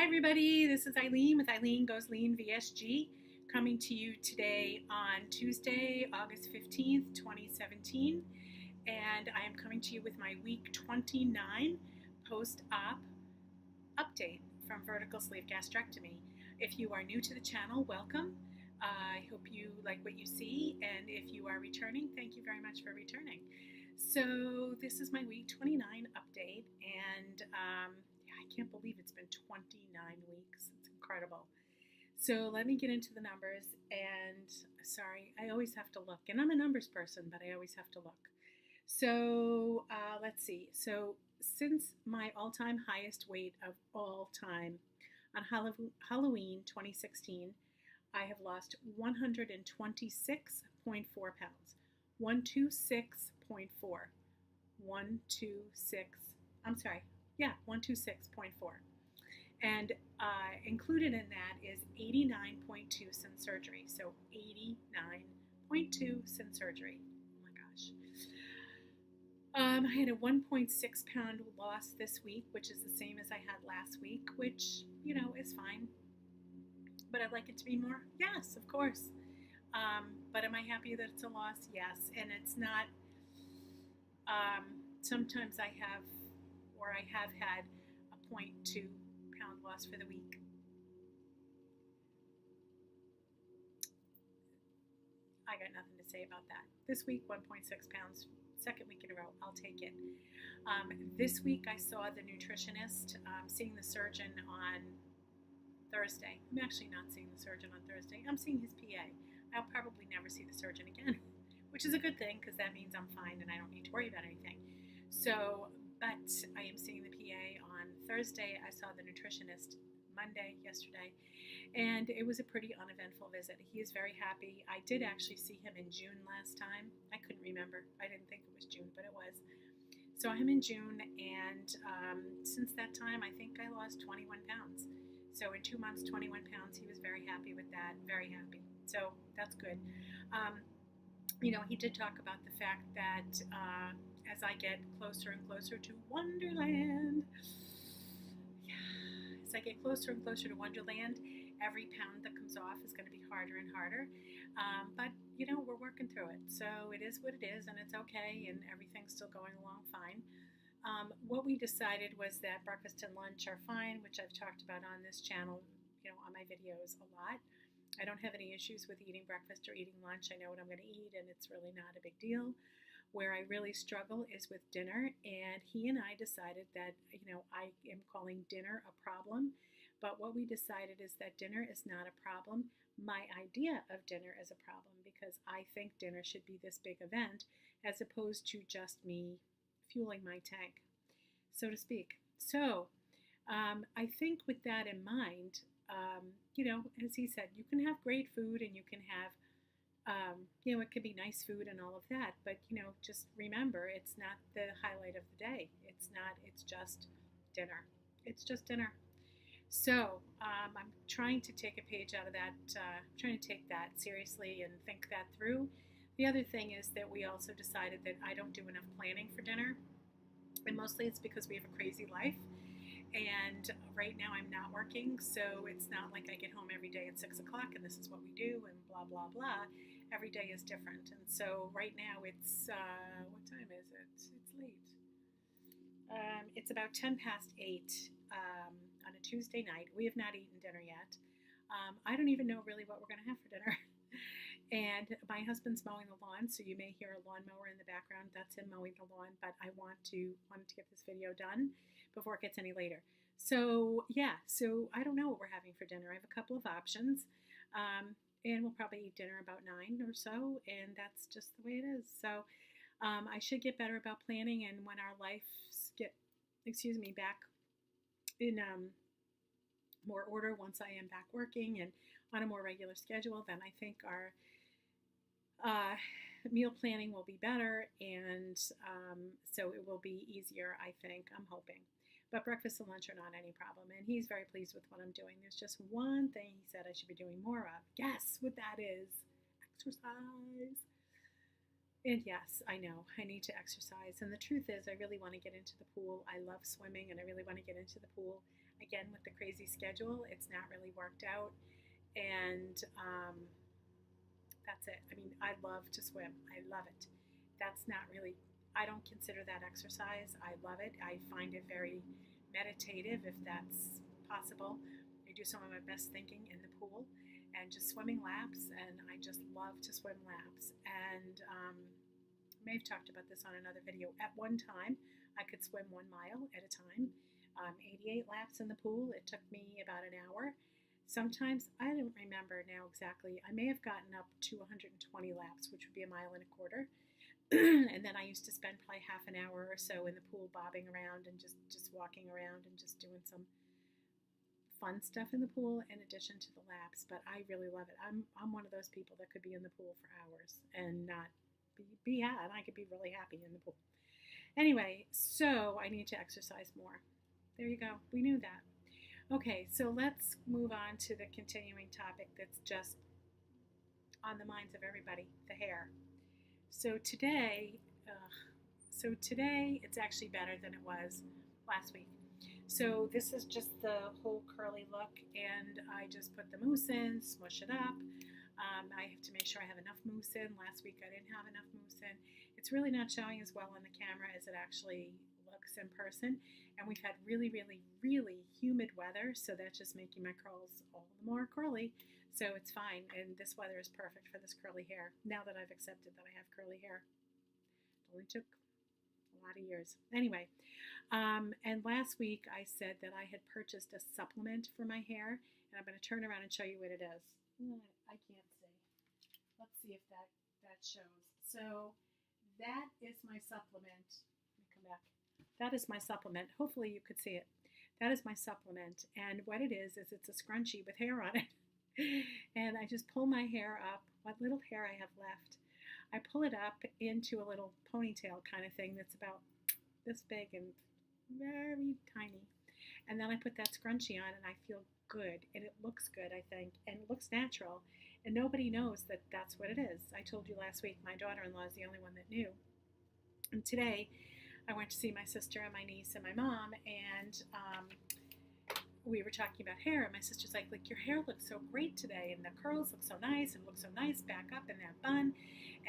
Hi everybody, this is Eileen with EileenGoesLean-VSG coming to you today on Tuesday, August 15th, 2017. And I am coming to you with my week 29 post-op update from vertical sleeve gastrectomy. If you are new to the channel, welcome. I hope you like what you see, and if you are returning, thank you very much for returning. So this is my week 29 update, and I can't believe it's been 29 weeks. It's incredible. So let me get into the numbers, and sorry, I always have to look, and I'm a numbers person, but I always have to look. So let's see. So since my all-time highest weight of all time on Halloween 2016, I have lost 126.4 pounds. 126.4. 126. I'm sorry. Yeah, 126.4. And included in that is 89.2 since surgery. So 89.2 since surgery. Oh my gosh. I had a 1.6 pound loss this week, which is the same as I had last week, which, is fine. But I'd like it to be more? Yes, of course. But am I happy that it's a loss? Yes. And it's not, sometimes I have had a 0.2 pound loss for the week. I got nothing to say about that. This week, 1.6 pounds, second week in a row, I'll take it. This week I saw the nutritionist, seeing the surgeon on Thursday. I'm actually not seeing the surgeon on Thursday. I'm seeing his PA. I'll probably never see the surgeon again, which is a good thing because that means I'm fine and I don't need to worry about anything. So, but I am seeing the PA on Thursday. I saw the nutritionist yesterday, and it was a pretty uneventful visit. He is very happy. I did actually see him in June last time. I couldn't remember. I didn't think it was June, but it was. Saw him in June, and since that time, I think I lost 21 pounds. So in 2 months, 21 pounds. He was very happy with that, very happy. So that's good. He did talk about the fact that as I get closer and closer to Wonderland, as I get closer and closer to Wonderland, every pound that comes off is going to be harder and harder. But, we're working through it. So it is what it is, and it's okay, and everything's still going along fine. What we decided was that breakfast and lunch are fine, which I've talked about on this channel, on my videos a lot. I don't have any issues with eating breakfast or eating lunch. I know what I'm going to eat, and it's really not a big deal. Where I really struggle is with dinner, and he and I decided that, I am calling dinner a problem, but what we decided is that dinner is not a problem. My idea of dinner is a problem because I think dinner should be this big event as opposed to just me fueling my tank, so to speak. So I think with that in mind, as he said, you can have great food and you can have, it could be nice food and all of that, but, just remember, it's not the highlight of the day. It's just dinner. It's just dinner. So I'm trying to take a page out of that, trying to take that seriously and think that through. The other thing is that we also decided that I don't do enough planning for dinner, and mostly it's because we have a crazy life. And right now I'm not working, so it's not like I get home every day at 6 o'clock and this is what we do and blah, blah, blah. Every day is different. And so right now it's, what time is it? It's late. It's about 10 past 8 on a Tuesday night. We have not eaten dinner yet. I don't even know really what we're going to have for dinner. And my husband's mowing the lawn, so you may hear a lawnmower in the background. That's him mowing the lawn, but I wanted to get this video done before it gets any later. So so I don't know what we're having for dinner. I have a couple of options, and we'll probably eat dinner about 9 or so, and that's just the way it is. So I should get better about planning, and when our lives get, back in more order, once I am back working and on a more regular schedule, then I think our meal planning will be better, and so it will be easier, I think. I'm hoping. But breakfast and lunch are not any problem, and he's very pleased with what I'm doing. There's just one thing he said I should be doing more of. Guess what that is? Exercise. And yes, I know, I need to exercise. And the truth is, I really want to get into the pool. I love swimming, and I really want to get into the pool. Again, with the crazy schedule, it's not really worked out. And that's it. I mean, I love to swim. I love it. That's not really, I don't consider that exercise. I love it. I find it very meditative, if that's possible. I do some of my best thinking in the pool and just swimming laps, and I just love to swim laps. And I may have talked about this on another video. At one time, I could swim 1 mile at a time, 88 laps in the pool. It took me about an hour. Sometimes, I don't remember now exactly, I may have gotten up to 120 laps, which would be 1.25 miles. And then I used to spend probably half an hour or so in the pool bobbing around and just walking around and just doing some fun stuff in the pool in addition to the laps. But I really love it. I'm one of those people that could be in the pool for hours and not and I could be really happy in the pool. Anyway, so I need to exercise more. There you go. We knew that. Okay, so let's move on to the continuing topic that's just on the minds of everybody, the hair. So today it's actually better than it was last week. So this is just the whole curly look, and I just put the mousse in, smush it up. I have to make sure I have enough mousse in. Last week I didn't have enough mousse in. It's really not showing as well on the camera as it actually looks in person. And we've had really, really, really humid weather, so that's just making my curls all the more curly. So it's fine, and this weather is perfect for this curly hair, now that I've accepted that I have curly hair. It only took a lot of years. Anyway, and last week I said that I had purchased a supplement for my hair, and I'm going to turn around and show you what it is. I can't see. Let's see if that shows. So that is my supplement. Let me come back. That is my supplement. Hopefully you could see it. That is my supplement. And what it is it's a scrunchie with hair on it. And I just pull my hair up, what little hair I have left. I pull it up into a little ponytail kind of thing that's about this big and very tiny. And then I put that scrunchie on and I feel good. And it looks good, I think. And it looks natural. And nobody knows that that's what it is. I told you last week my daughter-in-law is the only one that knew. And today I went to see my sister and my niece and my mom, and we were talking about hair, and my sister's like, your hair looks so great today, and the curls look so nice, and look so nice back up in that bun,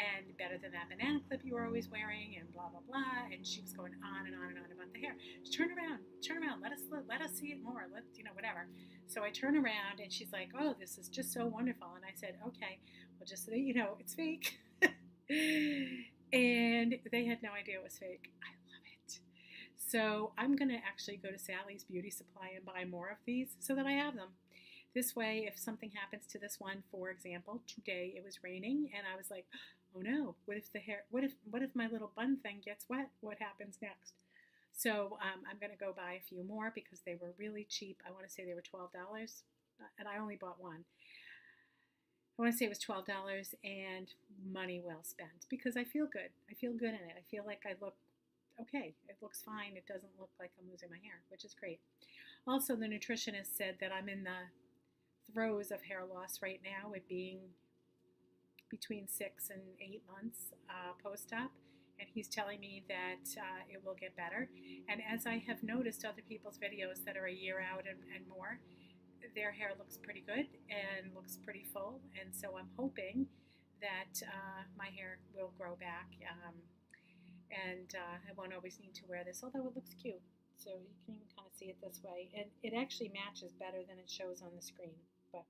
and better than that banana clip you were always wearing, and blah, blah, blah, and she was going on and on and on about the hair. Just turn around, let us see it more, whatever. So I turn around, and she's like, oh, this is just so wonderful, and I said, okay, well, just so that you know, it's fake. And they had no idea it was fake. I love it. So I'm going to actually go to Sally's Beauty Supply and buy more of these so that I have them. This way, if something happens to this one, for example, today it was raining and I was like, oh no, what if my little bun thing gets wet? What happens next? So I'm going to go buy a few more because they were really cheap. I want to say they were $12, and I only bought one. I want to say it was $12 and money well spent because I feel good. I feel good in it. I feel like I look okay. It looks fine. It doesn't look like I'm losing my hair, which is great. Also, the nutritionist said that I'm in the throes of hair loss right now, it being between 6 and 8 months post-op, and he's telling me that it will get better. And as I have noticed other people's videos that are a year out and more, their hair looks pretty good and looks pretty full, and so I'm hoping that my hair will grow back, and I won't always need to wear this, although it looks cute. So you can even kind of see it this way, and it actually matches better than it shows on the screen. But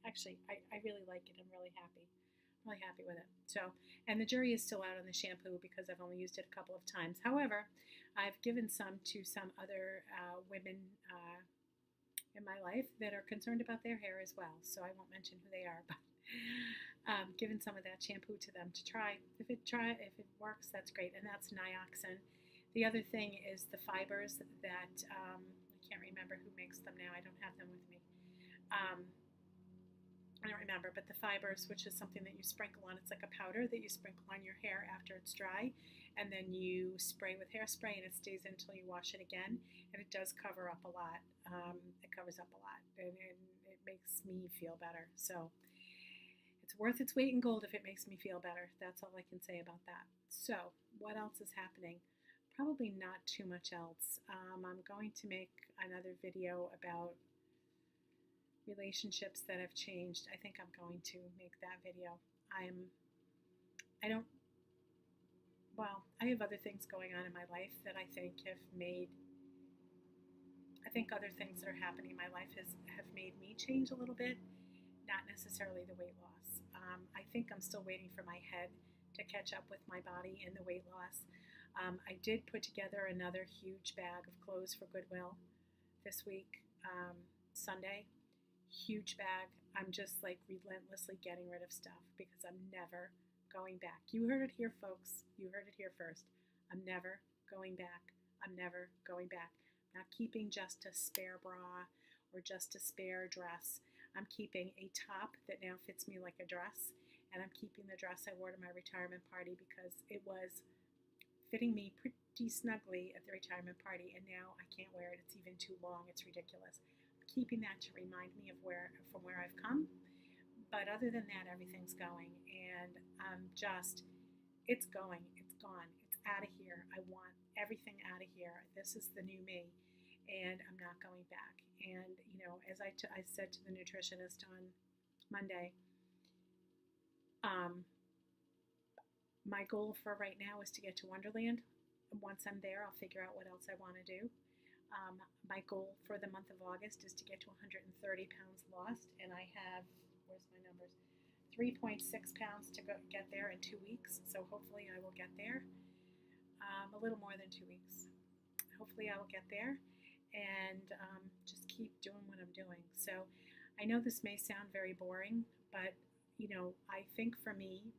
actually, I really like it. I'm really happy. I'm really happy with it. So, and the jury is still out on the shampoo because I've only used it a couple of times. However, I've given some to some other women in my life that are concerned about their hair as well. So I won't mention who they are, but given some of that shampoo to them to try. If it works, that's great, and that's Nioxin. The other thing is the fibers that I can't remember who makes them now. I don't have them with me. I don't remember, but the fibers, which is something that you sprinkle on, it's like a powder that you sprinkle on your hair after it's dry, and then you spray with hairspray, and it stays until you wash it again, and it does cover up a lot. It covers up a lot, and it makes me feel better. So it's worth its weight in gold if it makes me feel better. That's all I can say about that. So what else is happening? probably not too much else. I'm going to make another video about relationships that have changed. I think I'm going to make that video. I don't, well, I have other things going on in my life that I think have made, I think other things that are happening in my life have made me change a little bit, not necessarily the weight loss. I think I'm still waiting for my head to catch up with my body in the weight loss. I did put together another huge bag of clothes for Goodwill this week, Sunday. Huge bag. I'm just like relentlessly getting rid of stuff because I'm never going back. You heard it here, folks. You heard it here first. I'm never going back. I'm never going back. I'm not keeping just a spare bra or just a spare dress. I'm keeping a top that now fits me like a dress, and I'm keeping the dress I wore to my retirement party because it was fitting me pretty snugly at the retirement party, and now I can't wear it. It's even too long. It's ridiculous. I'm keeping that to remind me of from where I've come. But other than that, everything's going, and it's going. It's gone. It's out of here. I want everything out of here. This is the new me, and I'm not going back. And, as I said to the nutritionist on Monday, my goal for right now is to get to Wonderland. Once I'm there, I'll figure out what else I want to do. My goal for the month of August is to get to 130 pounds lost, and I have, where's my numbers, 3.6 pounds to get there in 2 weeks, so hopefully I will get there. A little more than 2 weeks. Hopefully I will get there and just keep doing what I'm doing. So I know this may sound very boring, but I think for me,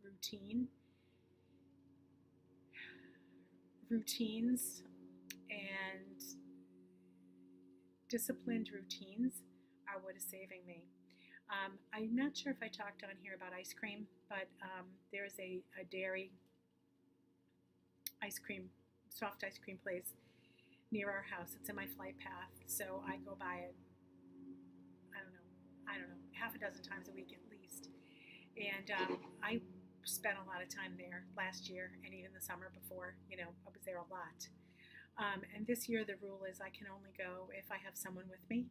routines and disciplined routines are what is saving me. I'm not sure if I talked on here about ice cream, but there's a dairy ice cream, soft ice cream place near our house. It's in my flight path, so I go by it, I don't know, half a dozen times a week at least. And I spent a lot of time there last year and even the summer before, I was there a lot. And this year the rule is I can only go if I have someone with me,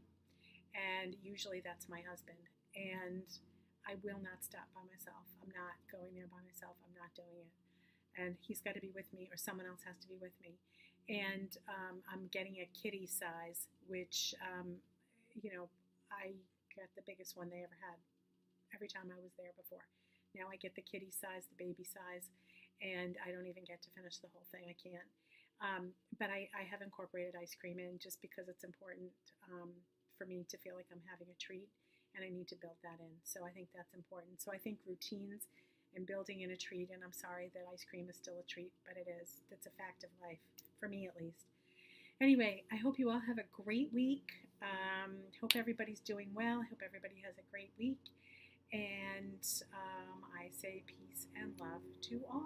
and usually that's my husband. And I will not stop by myself. I'm not going there by myself. I'm not doing it. And he's got to be with me, or someone else has to be with me. And I'm getting a kitty size, which, I got the biggest one they ever had every time I was there before. Now I get the kitty size, the baby size, and I don't even get to finish the whole thing. I can't. But I have incorporated ice cream in just because it's important for me to feel like I'm having a treat, and I need to build that in. So I think that's important. So I think routines and building in a treat, and I'm sorry that ice cream is still a treat, but it is. It's a fact of life, for me at least. Anyway, I hope you all have a great week. Hope everybody's doing well. Hope everybody has a great week. And I say peace and love to all.